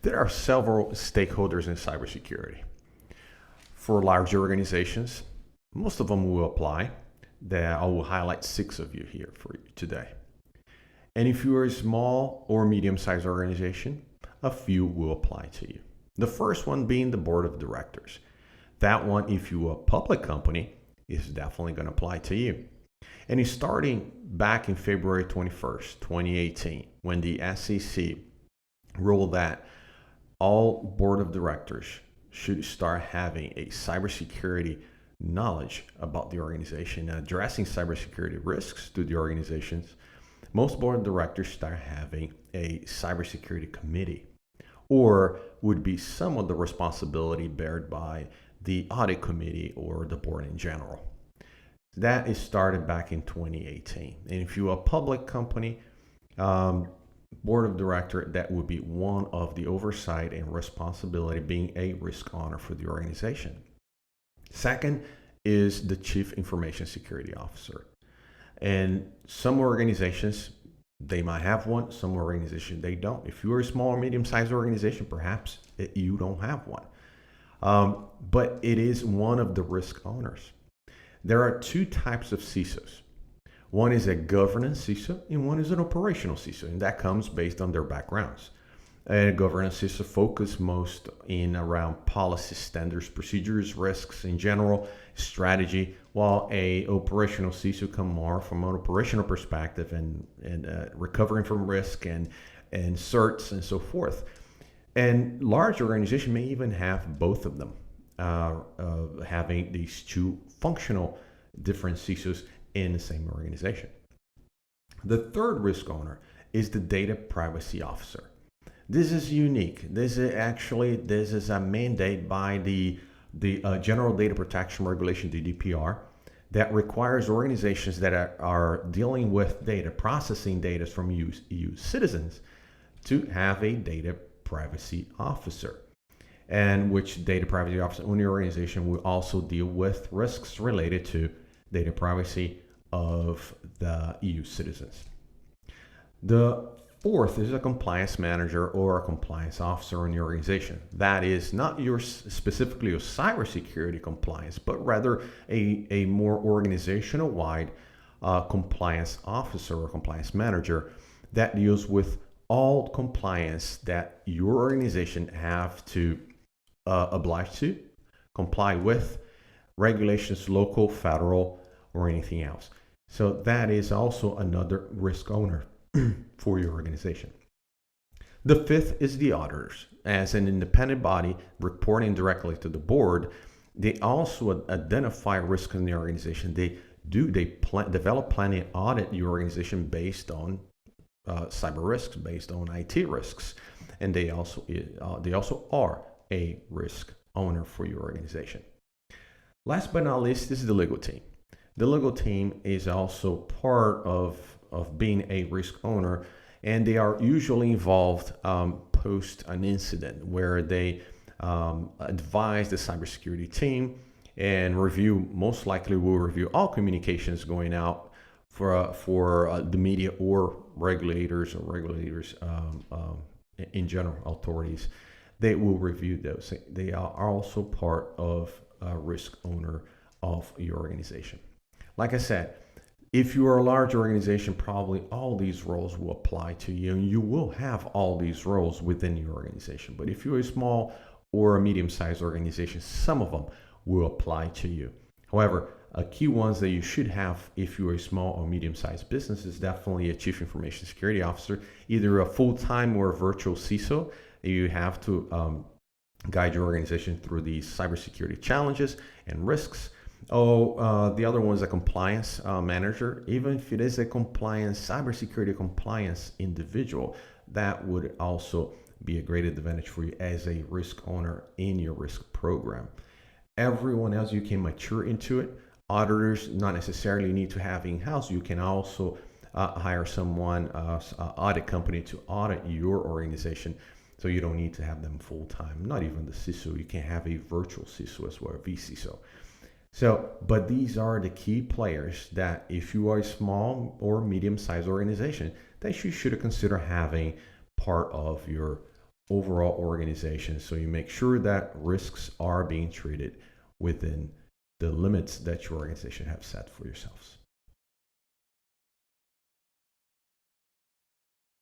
There are several stakeholders in cybersecurity. For larger organizations, most of them will apply. I will highlight 6 of you here for you today. And if you are a small or medium-sized organization, a few will apply to you. The first one being the board of directors. That one, if you are a public company, is definitely going to apply to you. And it's starting back in February 21st, 2018, when the SEC ruled that all board of directors should start having a cybersecurity knowledge about the organization and addressing cybersecurity risks to the organizations. Most board of directors start having a cybersecurity committee, or would be some of the responsibility bared by the audit committee or the board in general. That is started back in 2018. And if you're a public company, board of director, that would be one of the oversight and responsibility being a risk owner for the organization. Second is the chief information security officer. And some organizations, they might have one. Some organizations, they don't. If you're a small or medium-sized organization, perhaps you don't have one. But it is one of the risk owners. There are 2 types of CISOs. One is a governance CISO and one is an operational CISO, and that comes based on their backgrounds. A governance CISO focus most in around policy, standards, procedures, risks in general, strategy, while a operational CISO come more from an operational perspective and recovering from risk and certs and so forth. And large organizations may even have both of them, having these 2 functional different CISOs in the same organization. The third risk owner is the data privacy officer. This is unique. This is a mandate by the General Data Protection Regulation, GDPR, that requires organizations that are dealing with data, processing data from EU citizens, to have a data privacy officer. And which data privacy officer in the organization will also deal with risks related to data privacy of the EU citizens. The fourth is a compliance manager or a compliance officer in your organization. That is not specifically your cybersecurity compliance, but rather a more organizational-wide compliance officer or compliance manager that deals with all compliance that your organization have to oblige to, comply with, regulations, local, federal, or anything else. So that is also another risk owner for your organization. The fifth is the auditors. As an independent body reporting directly to the board, they also identify risk in the organization. They develop, plan, and audit your organization based on cyber risks, based on IT risks, and they also are a risk owner for your organization. Last but not least is the legal team. The legal team is also part of being a risk owner, and they are usually involved post an incident where they advise the cybersecurity team and most likely will review all communications going out for the media or regulators in general, authorities. They will review those. They are also part of a risk owner of your organization. Like I said, if you are a large organization, probably all these roles will apply to you, and you will have all these roles within your organization. But if you're a small or a medium-sized organization, some of them will apply to you. However, key ones that you should have if you're a small or medium-sized business is definitely a chief information security officer, either a full-time or a virtual CISO. You have to guide your organization through these cybersecurity challenges and risks. The other one is a compliance manager. Even if it is a cybersecurity compliance individual, that would also be a great advantage for you as a risk owner in your risk program. Everyone else, you can mature into it. Auditors not necessarily need to have in-house. You can also hire someone, audit company to audit your organization. So you don't need to have them full-time, not even the CISO. You can have a virtual CISO as well, a vCISO. But these are the key players that if you are a small or medium-sized organization, that you should consider having part of your overall organization, so you make sure that risks are being treated within the limits that your organization have set for yourselves.